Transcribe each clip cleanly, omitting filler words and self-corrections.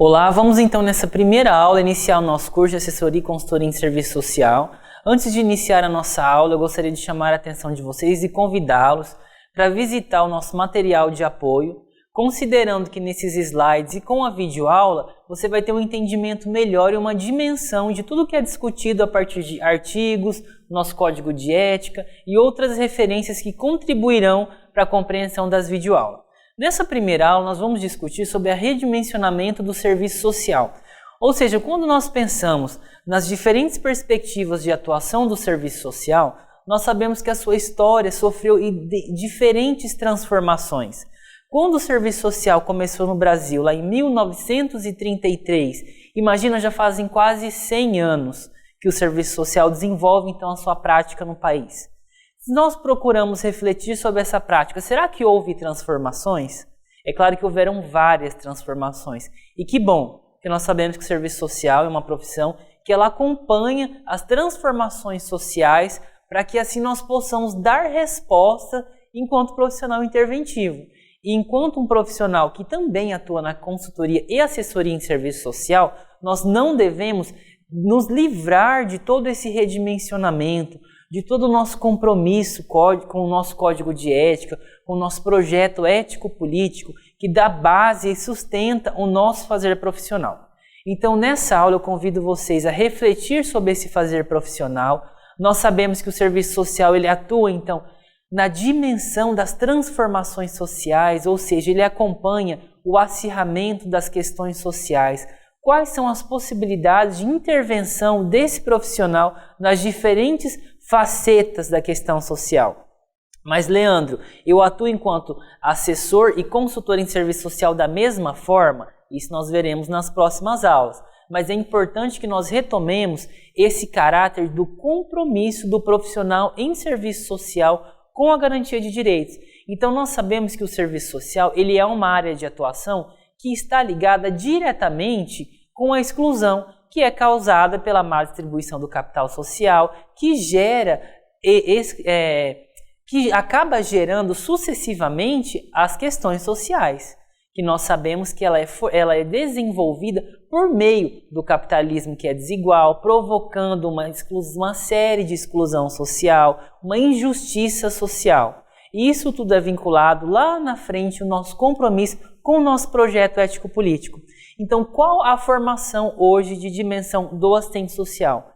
Olá, vamos então nessa primeira aula iniciar o nosso curso de assessoria e consultoria em serviço social. Antes de iniciar a nossa aula, eu gostaria de chamar a atenção de vocês e convidá-los para visitar o nosso material de apoio, considerando que nesses slides e com a videoaula, você vai ter um entendimento melhor e uma dimensão de tudo que é discutido a partir de artigos, nosso código de ética e outras referências que contribuirão para a compreensão das videoaulas. Nessa primeira aula, nós vamos discutir sobre o redimensionamento do serviço social. Ou seja, quando nós pensamos nas diferentes perspectivas de atuação do serviço social, nós sabemos que a sua história sofreu diferentes transformações. Quando o serviço social começou no Brasil, lá em 1933, imagina, já fazem quase 100 anos que o serviço social desenvolve então a sua prática no país. Se nós procuramos refletir sobre essa prática, será que houve transformações? É claro que houveram várias transformações. E que bom que nós sabemos que o serviço social é uma profissão que ela acompanha as transformações sociais para que assim nós possamos dar resposta enquanto profissional interventivo. E enquanto um profissional que também atua na consultoria e assessoria em serviço social, nós não devemos nos livrar de todo esse redimensionamento, de todo o nosso compromisso com o nosso código de ética, com o nosso projeto ético-político, que dá base e sustenta o nosso fazer profissional. Então, nessa aula, eu convido vocês a refletir sobre esse fazer profissional. Nós sabemos que o serviço social ele atua, então, na dimensão das transformações sociais, ou seja, ele acompanha o acirramento das questões sociais. Quais são as possibilidades de intervenção desse profissional nas diferentes facetas da questão social? Mas, Leandro, eu atuo enquanto assessor e consultor em serviço social da mesma forma? Isso nós veremos nas próximas aulas. Mas é importante que nós retomemos esse caráter do compromisso do profissional em serviço social com a garantia de direitos. Então, nós sabemos que o serviço social ele é uma área de atuação que está ligada diretamente com a exclusão, que é causada pela má distribuição do capital social, que acaba gerando sucessivamente as questões sociais, que nós sabemos que ela é desenvolvida por meio do capitalismo que é desigual, provocando uma série de exclusão social, uma injustiça social. E isso tudo é vinculado lá na frente ao nosso compromisso com o nosso projeto ético-político. Então, qual a formação hoje de dimensão do assistente social?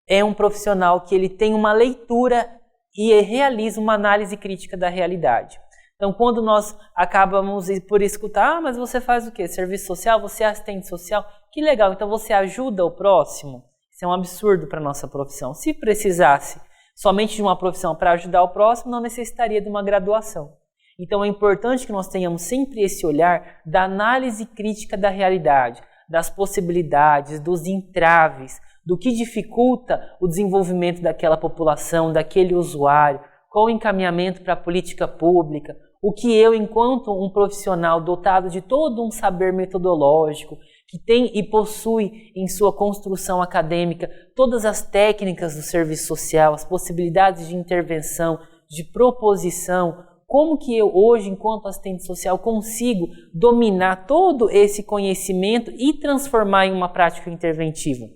É um profissional que ele tem uma leitura e realiza uma análise crítica da realidade. Então, quando nós acabamos por escutar, mas você faz o quê? Serviço social? Você é assistente social? Que legal, então você ajuda o próximo? Isso é um absurdo para a nossa profissão. Se precisasse somente de uma profissão para ajudar o próximo, não necessitaria de uma graduação. Então é importante que nós tenhamos sempre esse olhar da análise crítica da realidade, das possibilidades, dos entraves, do que dificulta o desenvolvimento daquela população, daquele usuário, qual o encaminhamento para a política pública, o que eu, enquanto um profissional dotado de todo um saber metodológico, que tem e possui em sua construção acadêmica todas as técnicas do serviço social, as possibilidades de intervenção, de proposição, como que eu hoje, enquanto assistente social, consigo dominar todo esse conhecimento e transformar em uma prática interventiva?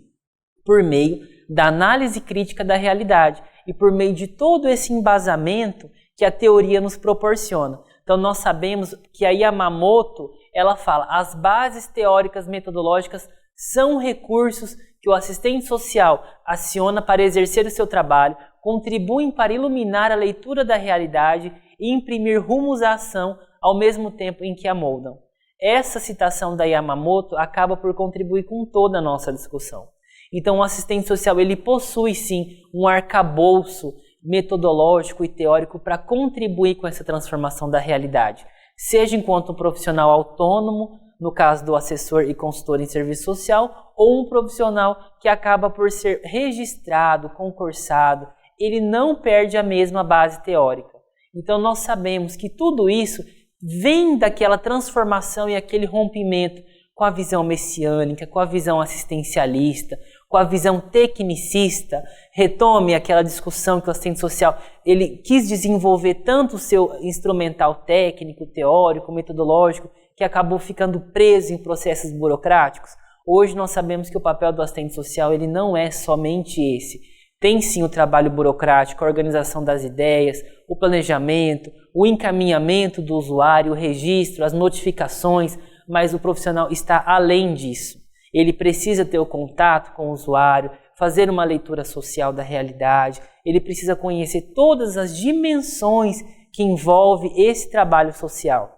Por meio da análise crítica da realidade e por meio de todo esse embasamento que a teoria nos proporciona. Então nós sabemos que a Yamamoto, ela fala, as bases teóricas metodológicas são recursos que o assistente social aciona para exercer o seu trabalho, contribuem para iluminar a leitura da realidade e imprimir rumos à ação ao mesmo tempo em que a moldam. Essa citação da Yamamoto acaba por contribuir com toda a nossa discussão. Então o assistente social ele possui sim um arcabouço metodológico e teórico para contribuir com essa transformação da realidade, seja enquanto um profissional autônomo, no caso do assessor e consultor em serviço social, ou um profissional que acaba por ser registrado, concursado, ele não perde a mesma base teórica. Então nós sabemos que tudo isso vem daquela transformação e aquele rompimento com a visão messiânica, com a visão assistencialista, com a visão tecnicista. Retome aquela discussão que o assistente social ele quis desenvolver tanto o seu instrumental técnico, teórico, metodológico, que acabou ficando preso em processos burocráticos? Hoje nós sabemos que o papel do assistente social ele não é somente esse. Tem sim o trabalho burocrático, a organização das ideias, o planejamento, o encaminhamento do usuário, o registro, as notificações, mas o profissional está além disso. Ele precisa ter o contato com o usuário, fazer uma leitura social da realidade, ele precisa conhecer todas as dimensões que envolve esse trabalho social.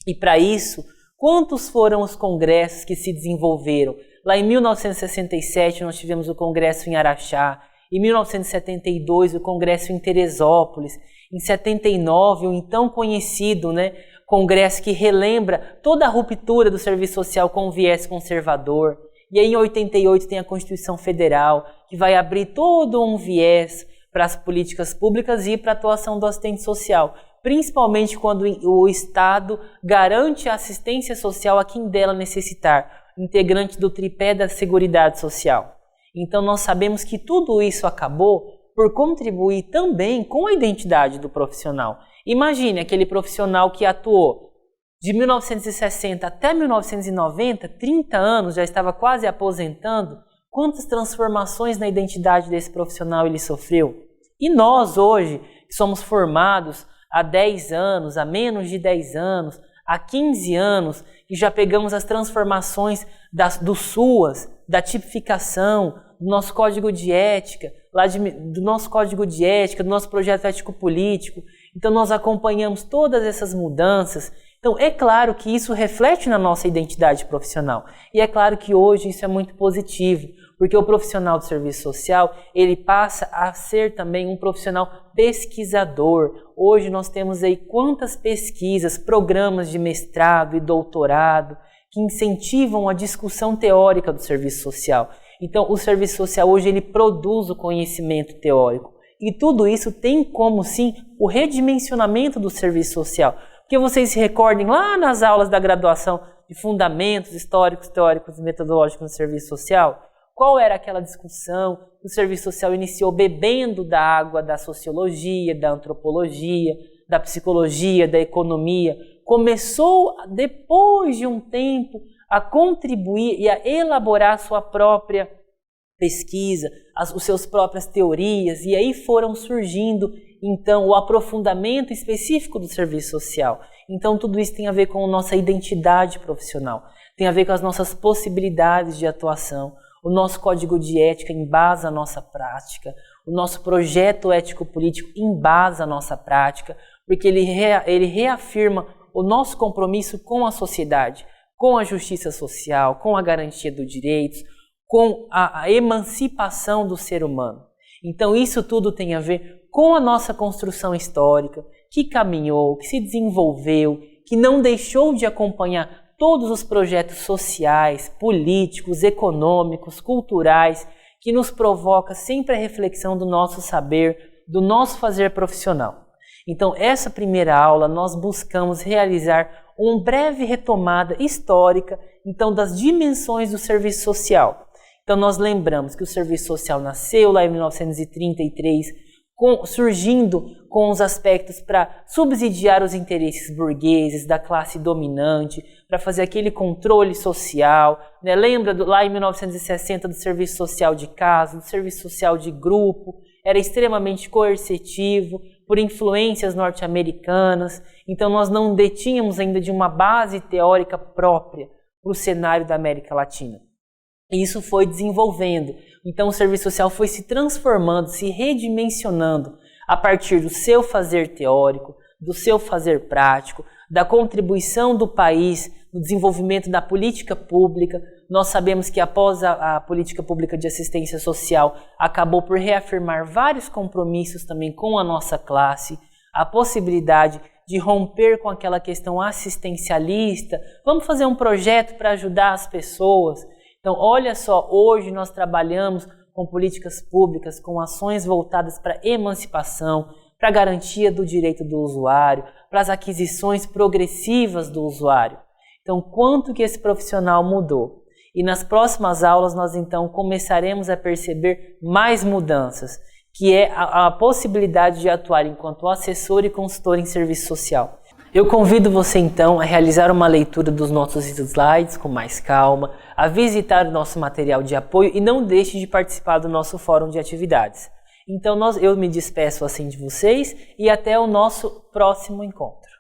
E para isso, quantos foram os congressos que se desenvolveram? Lá em 1967 nós tivemos o congresso em Araxá, em 1972 o congresso em Teresópolis, em 79 o então conhecido congresso que relembra toda a ruptura do serviço social com o viés conservador. E aí em 88 tem a Constituição Federal, que vai abrir todo um viés para as políticas públicas e para a atuação do assistente social, principalmente quando o Estado garante a assistência social a quem dela necessitar, integrante do tripé da Seguridade Social. Então nós sabemos que tudo isso acabou por contribuir também com a identidade do profissional. Imagine aquele profissional que atuou de 1960 até 1990, 30 anos, já estava quase aposentando, quantas transformações na identidade desse profissional ele sofreu. E nós hoje, que somos formados há 10 anos, há menos de 10 anos, há 15 anos, e já pegamos as transformações do SUAS, da tipificação, do nosso código de ética, do nosso código de ética, do nosso projeto ético-político. Então nós acompanhamos todas essas mudanças. Então é claro que isso reflete na nossa identidade profissional. E é claro que hoje isso é muito positivo, porque o profissional do serviço social, ele passa a ser também um profissional pesquisador. Hoje nós temos aí quantas pesquisas, programas de mestrado e doutorado que incentivam a discussão teórica do serviço social. Então o serviço social hoje ele produz o conhecimento teórico. E tudo isso tem como sim o redimensionamento do serviço social. Porque vocês se recordem lá nas aulas da graduação de fundamentos históricos, teóricos e metodológicos no serviço social? Qual era aquela discussão que o serviço social iniciou bebendo da água da sociologia, da antropologia, da psicologia, da economia? Começou, depois de um tempo, a contribuir e a elaborar a sua própria pesquisa, as suas próprias teorias, e aí foram surgindo, então, o aprofundamento específico do serviço social. Então, tudo isso tem a ver com a nossa identidade profissional, tem a ver com as nossas possibilidades de atuação. O nosso código de ética embasa a nossa prática, o nosso projeto ético-político embasa a nossa prática, porque ele reafirma o nosso compromisso com a sociedade, com a justiça social, com a garantia dos direitos, com a emancipação do ser humano. Então isso tudo tem a ver com a nossa construção histórica, que caminhou, que se desenvolveu, que não deixou de acompanhar todos os projetos sociais, políticos, econômicos, culturais, que nos provoca sempre a reflexão do nosso saber, do nosso fazer profissional. Então, essa primeira aula nós buscamos realizar uma breve retomada histórica, então, das dimensões do serviço social. Então, nós lembramos que o serviço social nasceu lá em 1933, surgindo com os aspectos para subsidiar os interesses burgueses da classe dominante, para fazer aquele controle social. Lembra lá em 1960 do serviço social de casa, do serviço social de grupo, era extremamente coercitivo, por influências norte-americanas. Então nós não detínhamos ainda de uma base teórica própria para o cenário da América Latina. E isso foi desenvolvendo. Então o serviço social foi se transformando, se redimensionando a partir do seu fazer teórico, do seu fazer prático, da contribuição do país no desenvolvimento da política pública. Nós sabemos que após a política pública de assistência social acabou por reafirmar vários compromissos também com a nossa classe, a possibilidade de romper com aquela questão assistencialista. Vamos fazer um projeto para ajudar as pessoas. Então, olha só, hoje nós trabalhamos com políticas públicas, com ações voltadas para a emancipação, para a garantia do direito do usuário, para as aquisições progressivas do usuário. Então, quanto que esse profissional mudou? E nas próximas aulas nós então começaremos a perceber mais mudanças, que é a possibilidade de atuar enquanto assessor e consultor em serviço social. Eu convido você então a realizar uma leitura dos nossos slides com mais calma, a visitar o nosso material de apoio e não deixe de participar do nosso fórum de atividades. Então eu me despeço assim de vocês e até o nosso próximo encontro.